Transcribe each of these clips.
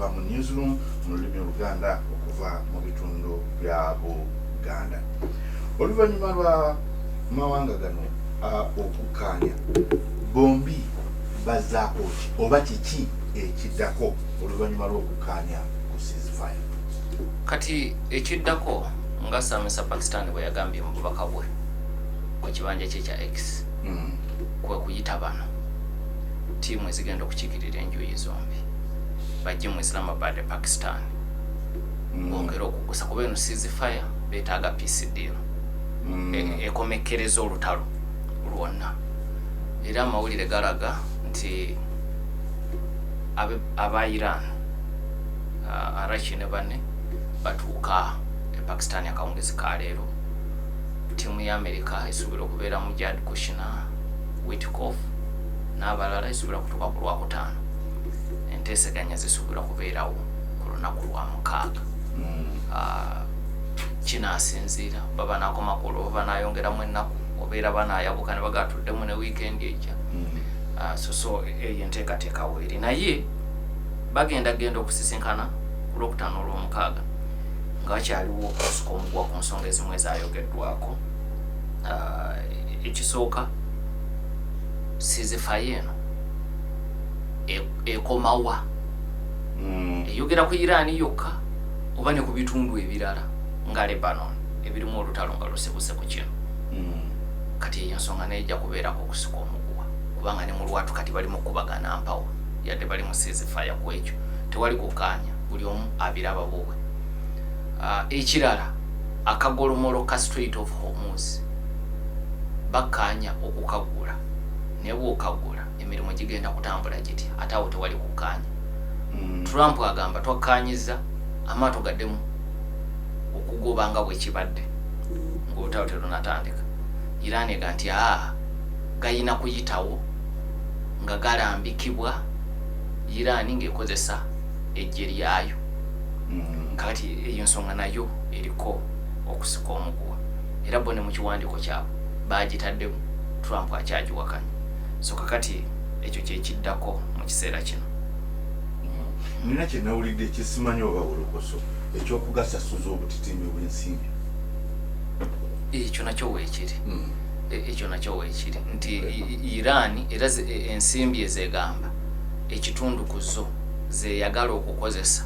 okuva mu newsroom mu lulimi Oluganda okuva mu bitundu bya Buganda. Oluvannyuma lwa mawanga gano okukkaanya bombi bazzaako ki oba kiki ekiddako oluvannyuma lw'okukkaanya ku ceasefire? Kati ekiddako nga Samisa Pakistan bwe yagambye mu bubaka bwe ku kibanja kye kya X kwe kuyita bano ttiimu ezigenda okukiikirira enjuyi zombi bajje mu Islamabad Pakistan bongera okugusa kuba eno ceasefire beetaaga peace deal ekomekkereza olutalo lwonna. Era amawulire galaga nti aba Iran Arachi ne banne batuuka e Pakistan akawungezi ka leero. Ttiimu ya Amerika esuubira okubeera mu Jared Kushner, Witkoff n'abalala esuubira kutuuka ku Lwakutaano. Enteeseganya zisuubira kubeerawo ku lunaku lwa 6. Kinaasinziira baba naakoma ku olwo baba naayongeramu ennaku obeera banaayabuka ne bagatuddemu ne wiikendi ejja. So eyo enteekateeka weeri naye bagenda okusisinkana ku Lwokutaano olw'omukaaga nga wakyaliwo okusuka omuguwa ku nsonga ezimu ezaayogeddwako. Ekisooka ceasefire eno ekomawa eyogera ku Iran yokka oba ne ku bitundu ebirala nga Lebanon ebirimu olutalo nga lusebuse ku kino. Kati eyo ensonga nejja kubeerako okusuka omuguwa kubanga ne mu lwatu kati bali mu kubagana mpawa yadde bali mu ceasefire ku ekyo tewali kukkaanya buli omu abiraba bubwe. Ekirala akagolomolo ka Strait of Hormuz bakkaanya okukagula ne bw'okagula emirimu gigenda kutambula giti ate awo tewali kukkaanya. Trump agamba twakkaanyiza amaato gaddemu okugoba nga bwe kibadde ng'olutalo terunatandika. Iran ega nti gayina kuyitawo nga galambikibwa Iran ng'ekozesa ejje lyayo. Kati eyo nsonga nayo eriko okusuka omuguwa era bo ne mu kiwandiiko kyabwe baagitaddemu Trump akyagiwakanya. So kakati ekyo kyekiddako mu kiseera kino. Nina kye nawulidde ekisimanyi oba olukoso ekyokugasasuza obutitimbi bw'ensimbi. Ekyo nakyo weekiri. Ekyo nakyo weekiri nti Iran era ensimbi ezegamba ekitundu ku zo zeyagala okukozesa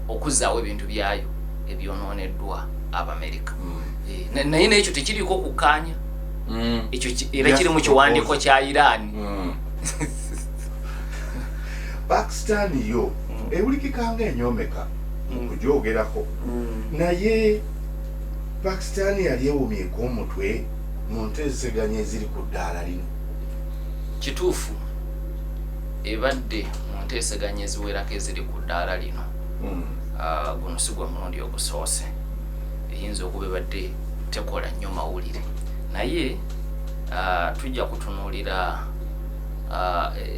okuzzaawo ebintu byayo ebyonooneddwa Abamerika. Naye n'ekyo tekiriiko kukkaanya. Ekyo era kiri mu kiwandiiko kya Iran. Pakistan yo ewulikika nga enyoomeka okugyogerako naye Pakistan yali ewumyeko omutwe mu nteeseganya eziri ku ddaala lino. Kituufu ebadde mu nteeseganya eziwerako eziri ku ddaala lino. Guno si gwe mulundi ogusoose eyinza okuba ebadde tekola nnyo mawulire naye tujja kutunuulira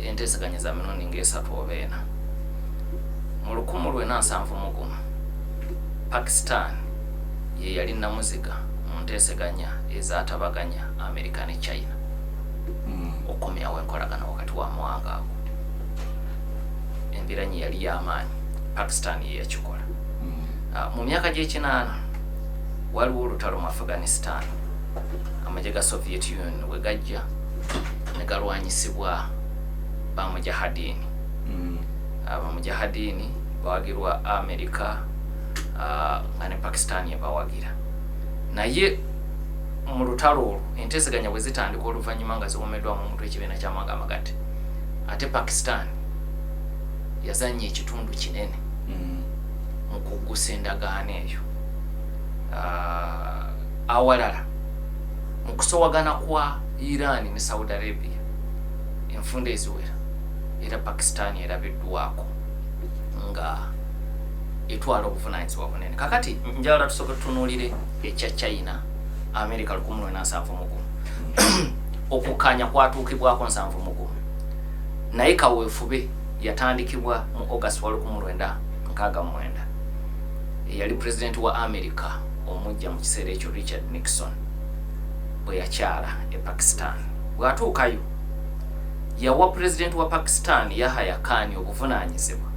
enteeseganya za mirundi ng'esatu oba ena. Mu 1971 Pakistan ye yali namuziga mu nteeseganya ezaatabaganya Amerika ne China okomyawo enkolagana wakati w'amawanga ago. Embiranyi yali y'amaanyi, Pakistan ye yakikola. Mu myaka gy'ekinaana waliwo olutalo mu Afghanistan amagye ga Soviet Union we gajja ne galwanyisibwa bamujahadini. Abamujahadini bawagirwa Amerika nga ne Pakistan yebawagira. Naye mu lutalo olwo enteeseganya bwe zitandika oluvannyuma nga ziwomeddwa mu mutwe ekibiina ky'amawanga amagatte ate Pakistan yazannya ekitundu kinene mu kuggusa endagaano eyo. Awalala mu kusowagana kwa Iran ne Saudi Arabia enfunda eziwera era Pakistan erabiddwako nga etwala obuvunaanyizibwa bunene. Kakati njagala tusooke tutunuulire ekya China Amerika 1971 okukkaanya kwatuukibwako 1971 naye kaweefube yatandikibwa mu August 1969. Eyali president wa Amerika omujja mu kiseera ekyo Richard Nixon bwe yakyala e Pakistan. Bw'atuukayo yawa president wa Pakistan Yahya Khan obuvunanyizibwa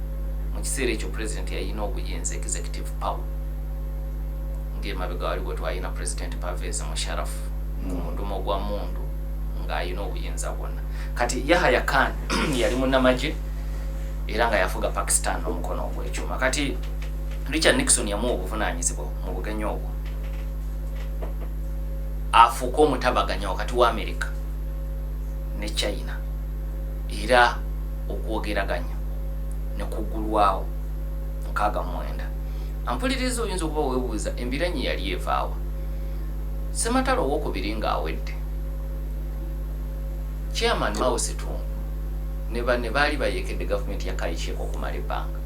mu kiseera ekyo president yalina obuyinza executive power ng'emabega waliwo twalina president Pervez Musharraf ku mudumo gwa mundu ng'alina obuyinza bwonna. Kati Yahya Khan yali munnamagye era nga yafuga Pakistan n'omukono ogw'ekyuma. Kati Richard Nixon yamuwa obuvunanyizibwa mu bugenyi obwo afuuka omutabaganya wakati wa America ne China era okwogeraganya ne kuggulwawo 69. Ampuliriza oyinza okuba weebuuza embiranyi yali evaawa. Ssematalo owokubiri ng'awedde Chairman Mao Zedong ne baali bayeekedde gavumenti ya Kai Shek okumala ebbanga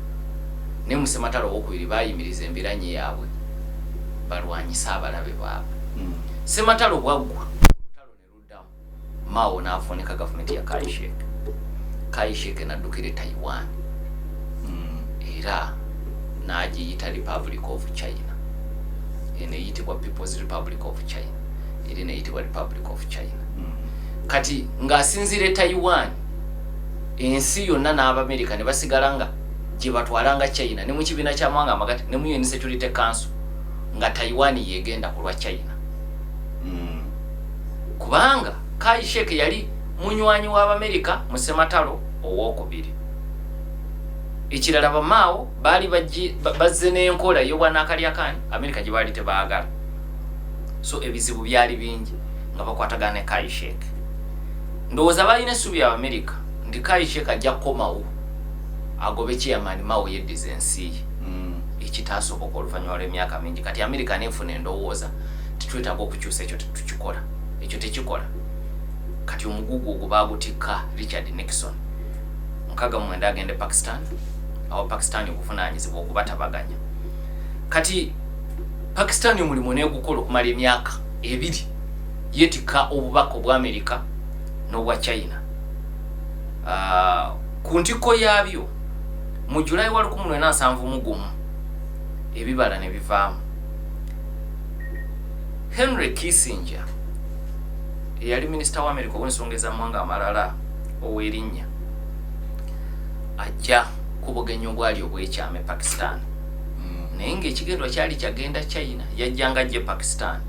ne mu ssematalo owokubiri baayimiriza embiranyi yaabwe balwanyisa abalabe baabwe. Ssematalo bwaggwa olutalo ne luddamu Mao n'afunika gavumenti ya Kai Shek. Kai Shek n'addukira Taiwan era n'agiyita Republic of China. Eno eyitibwa People's Republic of China era n'eyitibwa Republic of China. Kati ng'asinzire Taiwan ensi yonna n'Abamerika ne basigala nga gye batwalanga China ne mu kibiina ky'amawanga amagati ne mu UN Security Council nga Taiwan yegenda ku lwa China. Kubanga Kai Shek yali munywanyi w'Abamerika mu ssematalo owokubiri. Ekirala ba Mao baali bazze n'enkola y'obwannaakalya Khan Amerika gye baali tebaagala. So ebizibu byali bingi nga bakwatagana ne Kai Shek. Ndowooza balina essuubi Abamerika nti Kai Shek ajja kukomawo agobe Chairman Mao yeddiza ensi ye. Ekitaasoboka oluvannyuma lw'emyaka mingi. Kati Amerika neefuna endowooza titwetaaga okukyusa ekyo tukikola. Ekyo tekikola. Kati omugugu ogwo baagutikka Richard Nixon 69 agende Pakistan. Awo Pakistan obuvunaanyizibwa okubatabaganya. Kati Pakistan omulimu n'egukola okumala emyaka 2 yeetikka obubaka obwa Amerika n'obwa China. Ku ntikko yaabyo mu Julayi wa 1971 ebibala ne bivaamu. Henry Kissinger eyali minisita wa Amerika ow'ensonga ez'amawanga amalala ow'erinnya ajja ku bugenyi obwali obw'ekyama Pakistan. Naye ng'ekigendwa kyali kyagenda China yajjanga ajje Pakistan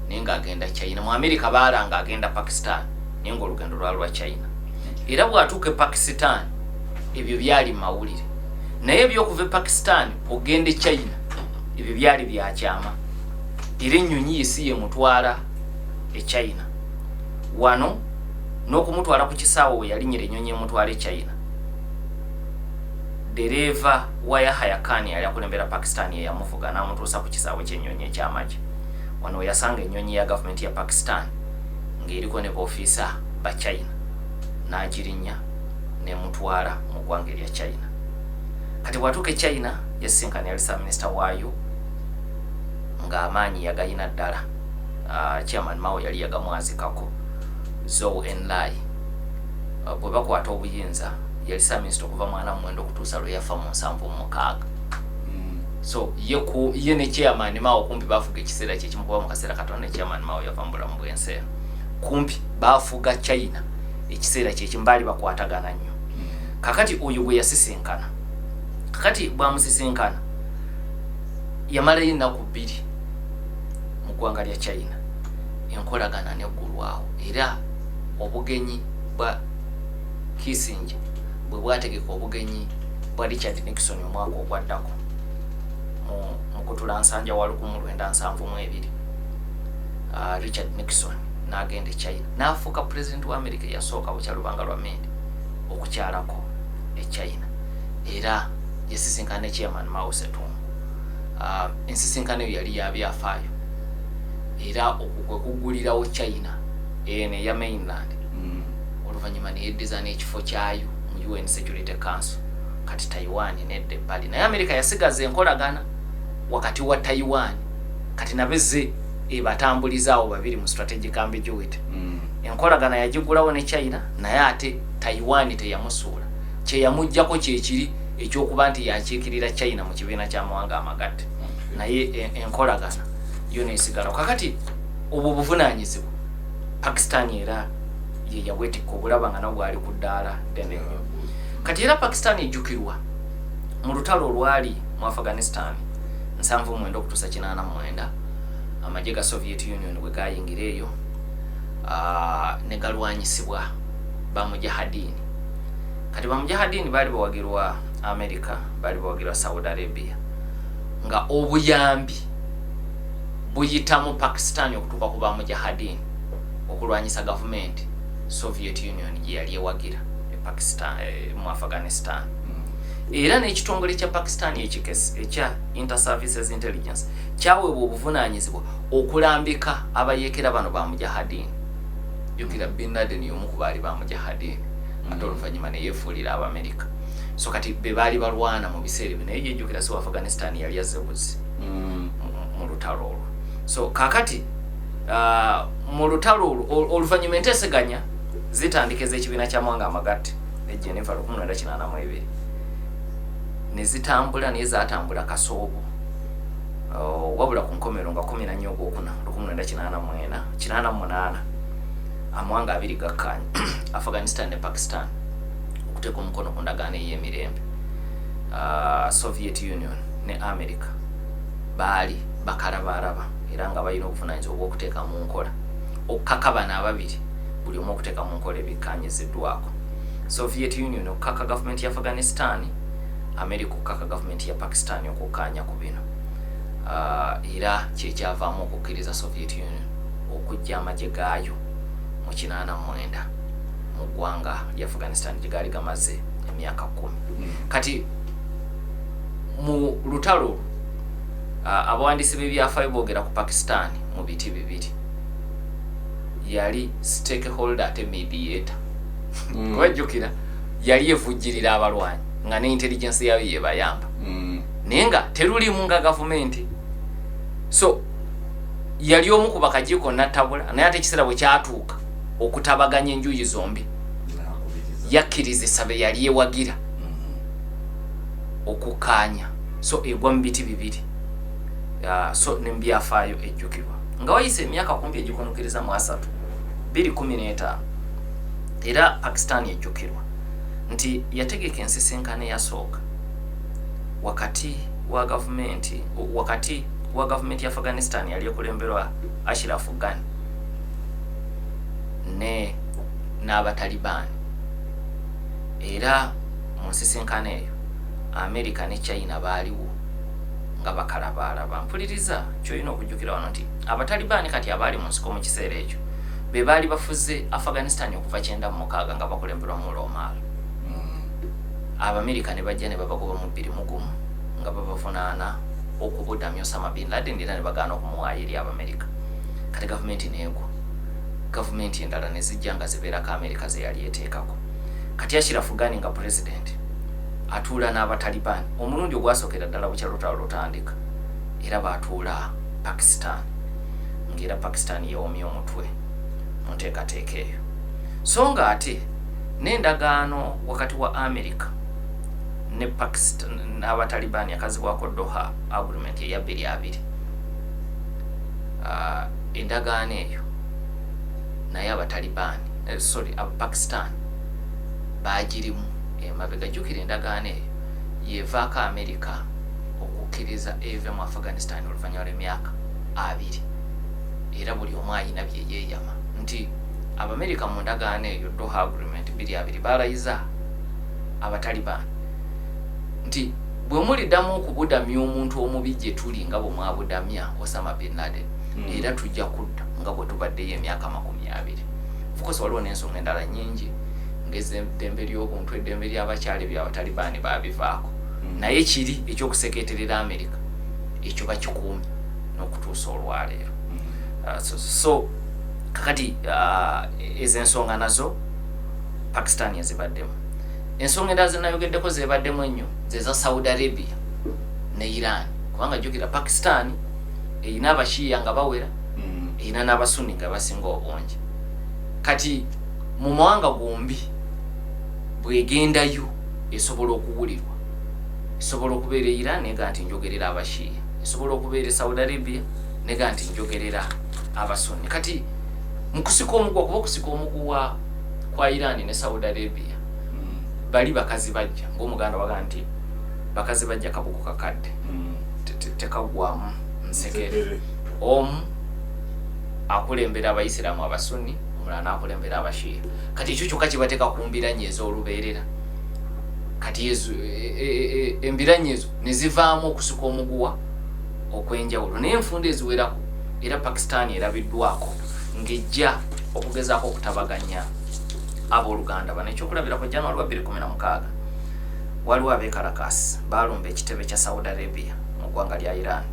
naye ng'agenda China. Mu Amerika baalanga agenda Pakistan naye ng'olugendo lwali lwa China. Era bw'atuuka e Pakistan ebyo byali mawulire naye ebyokuva e Pakistan ogende China ebyo byali byakyama era ennyonyi yesi yemutwala e China. Wano n'okumutwala ku kisaawe we yalinyira ennyonyi emutwala e China. Dereva wa Yahya Khan yali akulembera Pakistan yamuvuga n'amutuusa ku kisaawe ky'ennyonyi eky'amagye. Wano yasanga ennyonyi ya gavumenti ya Pakistan ng'eriko ne b'ofiisa ba China n'agirinnya n'emutwala mu ggwanga erya China. Kati bw'atuuka e China yasisinkana yali ssaaminisita waayo ng'amaanyi yagayina ddala. Chairman Mao yali yagamwazikako Zhou Enlai. Bwe bakwata obuyinza yali ssaaminisita okuva mwana mwenda okutuusa lwe yafa mu 76. So ye ne Chairman Mao kumpi baafuga ekiseera kyekimu kuba mu kaseera katono ne Chairman Mao yava mu bulamu bw'ensi eno. Kumpi baafuga China ekiseera kyekimu baali bakwatagana nnyo. Kakati oyo gwe yasisinkana. Kakati bwamusisinkana yamalayo ennaku 2 mu ggwanga lya China. Enkolagana neggulwawo era obugenyi bwa Kissinger bwe bwategeka obugenyi bwa Richard Nixon omwaka ogwaddako mu kutula nsanja wa 1972. Richard Nixon n'agenda e China n'afuuka president wa America eyasooka bukyalubanga lwa Mende okukyalako e China era yasisinkana ne Chairman Mao Zedong. Ensisinkano yali yabyafaayo era okukwe kuggulirawo China eno eya mainland. Oluvannyuma neyeddiza n'ekifo kyayo mu UN Security Council. Kati Taiwan nedda ebbali naye Amerika yasigaza enkolagana wakati wa Taiwan. Kati nabezze ebatambulizaawo babiri mu strategic ambiguity. Enkolagana yagiggulawo ne China naye ate Taiwan teyamusuula. Kye yamuggyako kyekiri ekyokuba nti yakiikirira China mu kibiina ky'amawanga amagatte. Naye enkolagana yo neesigala. Kakati obwo buvunaanyizibwa Pakistan era ye yabwetikka obulaba nga nabwo ali ku ddaala ddene nnyo. Kati era Pakistan ejjukirwa mu lutalo olwali mu Afghanistan 79 okutuusa 89 amagye ga Soviet Union bwe gayingira eyo ne galwanyisibwa bamujahadini. Kati bamujahadini baali bawagirwa America, baali bawagirwa Saudi Arabia, nga obuyambi buyita mu Pakistan okutuuka ku bamujahadini okulwanyisa gavumenti Soviet Union gye yali ewagira Pakistan mu Afghanistan. Era n'ekitongole kya Pakistan ekya Inter-Services Intelligence kyaweebwa obuvunaanyizibwa okulambika abayeekera bano ba mujahadini. Jukira Bin Laden y'omu ku baali ba mujahadini ate oluvannyuma ne yeefuulira Abamerika. So kati be baali balwana mu biseera ebyo naye jjukira si Afghanistan yali yazze buzi mu lutalo olwo. So kakati mu lutalo olwo oluvannyuma enteeseganya zitandika ez'ekibiina kya Mwanga Amagatte e Geneva 1982 ne zitambula naye zaatambula kasoobo wabula ku nkomero nga 14 Ogwokuna 1988 amawanga abiri gakkanya Afghanistan ne Pakistan okuteeka omukono ku ndagaano ey'emirembe. Soviet Union ne America baali bakalabalaba era nga balina obuvunaanyizibwa obw'okuteeka mu nkola okukaka bano ababiri buli omu okuteeka mu nkola ebikkaanyiziddwako. Soviet Union okukaka gavumenti ya Afghanistan, America okukaka gavumenti ya Pakistan okukkaanya ku bino. Era kyekyavaamu okukkiriza Soviet Union okujja amagye gaayo mu 89 mu ggwanga lya Afghanistan gye gaali gamaze emyaka 10. Kati mu lutalo abawandiisi b'ebyafaayo boogera ku Pakistan mu biti bibiri. Yali stakeholder ate mediator. Kwejjukira yali evujjirira abalwanyi nga ne intelligence yayo yebayamba. Naye nga terulimu nga gavumenti. So yali omu ku bakagiiko nattabula naye ate ekiseera bwe kyatuuka okutabaganya enjuyi zombi yakkirizisa be yali ewagira okukkaanya. So egwa mu biti bibiri. So ne mu byafaayo ejjukirwa nga wayise emyaka 10 egikonokeriza mu 2015 era Pakistan ejjukirwa nti yategeka ensisinkano eyasooka wakati wa gavumenti ya Afghanistan yali ekulemberwa Ashraf Ghani ne n'Abatalibani. Era mu nsisinkano eyo America ne China baaliwo nga bakalabalaba. Mpuliriza kyolina okujjukira wano nti Abatalibani kati abaali mu nsiko mu kiseera ekyo be baali bafuze Afghanistan okuva 96 nga bakulemberwa mu Omar. Abamerika ne bajja ne babagoba mu 2001 nga babavunaana okubudamya Osama Bin Laden era ne bagaana okumuwaayo eri Abamerika. Kati gavumenti neegwa. Gavumenti endala ne zijja nga zibeerako Amerika ze yali eteekako. Kati Ashraf Ghani nga president atuula n'Abatalibani omulundi ogwasookera ddala bukya lutalo lutandika era baatuula Pakistan ng'era Pakistan yeewomya omutwe mu nteekateeka eyo. So nga ate n'endagaano wakati wa America ne Pakistan n'Abatalibani yakazibwako Doha Agreement eya 2020. Endagaano eyo naye Abatalibani Pakistan baagirimu emabega. Jjukira endagaano eyo yevaako America okukkiriza eve mu Afghanistan oluvannyuma lw'emyaka 2 era buli omu ayina bye yeeyama nti Abamerika mu ndagaano eyo Doha Agreement 2020 baalayiza Abatalibani nti bwe muliddamu okubudamya omuntu omubi gye tuli nga bwe mwabudamya Osama Bin Laden era tujja kudda nga bwe tubaddeyo emyaka 20. Fukosa waliwo n'ensonga endala nnyingi ng'eddembe ly'obuntu, eddembe ly'abakyala by'Abatalibani baabivaako. Naye kiri ekyokusekeeterera America ekyo bakikuumye n'okutuusa olwaleero. So kakati ezo ensonga nazo Pakistan yazibaddemu. Ensonga endala zenayogeddeko zeebaddemu ennyo ze za Saudi Arabia ne Iran kubanga jjukira Pakistan erina abashiya nga bawera erina n'abasuni nga basinga obungi. Kati mu mawanga gombi bwegendayo esobola okuwulirwa, esobola okubeera Iran nega nti njogerera abashiya, esobola okubeera Saudi Arabia nega nti njogerera abasuni. Kati mu kusika omugwa kuba okusika omuguwa kwa Iran ne Saudi Arabia bali bakazi bajja ng'omuganda waga nti bakazi bajja kabuko kakadde tekagwamu nsekere omu akulembera abayisiramu abasunni omulala akulembera abashia kati ekyo kyokka kibateeka ku mbiranye ez'olubeerera kati ezo embiranye ezo ne zivaamu okusuka omuguwa okwenjawulo naye enfundo eziwerako era Pakistan erabiddwako ng'ejja okugezaako okutabaganya abooluganda bano. Ekyokulabirako January 2016 waliwo abeekalakasi baalumba ekitebe kya Saudi Arabia mu ggwanga lya Iran.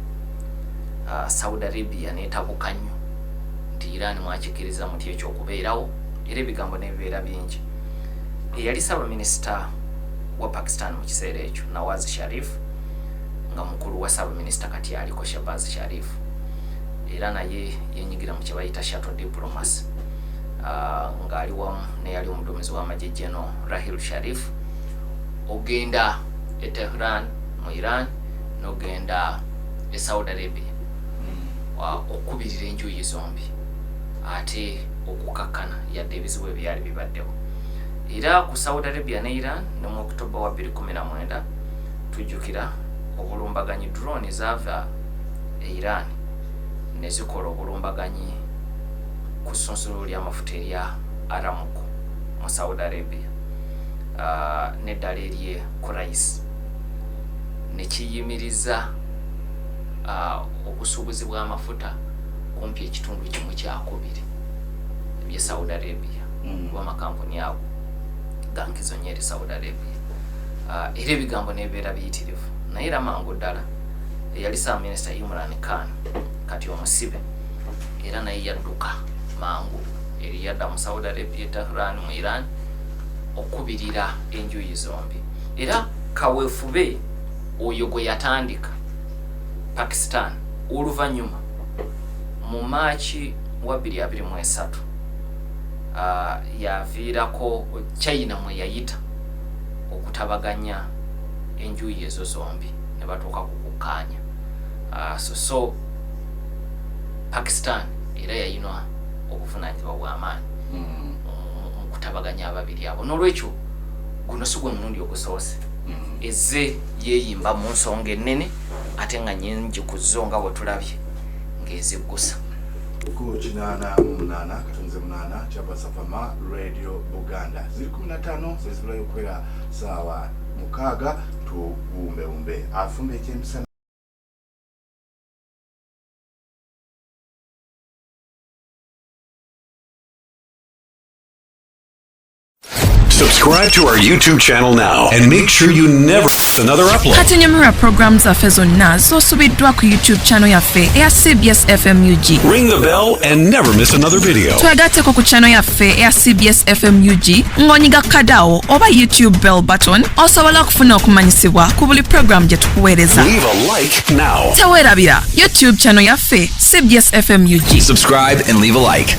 Saudi Arabia neetabuka nnyo nti Iran mwakikiriza muti ekyokubeerawo era ebigambo n'ebibeera bingi. Eyali Ssaabaminisita wa Pakistan mu kiseera ekyo Nawaz Sharif nga mukulu wa Ssaabaminisita kati aliko Shehbaz Sharif era naye yenyigira mu kye bayita shuttle diplomacy ng'ali wamu neyali omuduumizi w'amagye General Rahil Sharif. Ogenda e Tehran mu Iran n'ogenda e Saudi Arabia okubirira enjuyi zombi ate okukakkana yadde ebizibu ebyali bibaddewo. Era ku Saudi Arabia ne Iran ne mu October wa 2019 tujjukira obulumbaganyi drone zaava e Iran ne zikola obulumbaganyi ku ssunsulo ly'amafuta erya Aramco mu Saudi Arabia n'eddala ery'e Kurais ne kiyimiriza obusuubuzi bw'amafuta kumpi ekitundu kimu kyakubiri ebye Saudi Arabia bw'amakampuni ago gankizo nnyo eri Saudi Arabia. Era ebigambo n'ebibeera biyitirivu naye era mangu ddala eyali Ssaabaminisita Imran Khan kati omusibe era naye yadduka mangu eri yadda mu Saudi Arabia, Tehran mu Iran okubirira enjuyi zombi. Era kaweefube oyo gwe yatandika Pakistan oluvannyuma mu Maachi wa 2023 yaviirako China mwe yayita okutabaganya enjuyi ezo zombi ne batuuka ku kukkaanya. So Pakistan era yayina obuvunaanyizibwa bw'amaanyi mu kutabaganya ababiri abo. N'olwekyo guno si gwe mulundi ogusoose ezze yeeyimba mu nsonga ennene ate nga nnyingi ku zo nga bwe tulabye ng'eziggusa. Ku 88 katonze 8 Kyabasafama Radio Buganda ziri 15 zezibulayo okubeera saawa 6 tubumbewumbe afumba ekyemisana. Subscribe to our YouTube channel now and make sure you never miss another upload. Katinyamira programs zaffe zonna z'osubiddwa ku YouTube channel yaffe eya CBS FM UG. Ring the bell and never miss another video. Twagatteko ku channel yaffe eya CBS FM UG ng'onyiga kadawo oba YouTube bell button osobola okufuna okumanyisibwa ku buli program gye tukuweereza. Leave a like now. Teweerabira YouTube channel yaffe CBS FM UG. Subscribe and leave a like.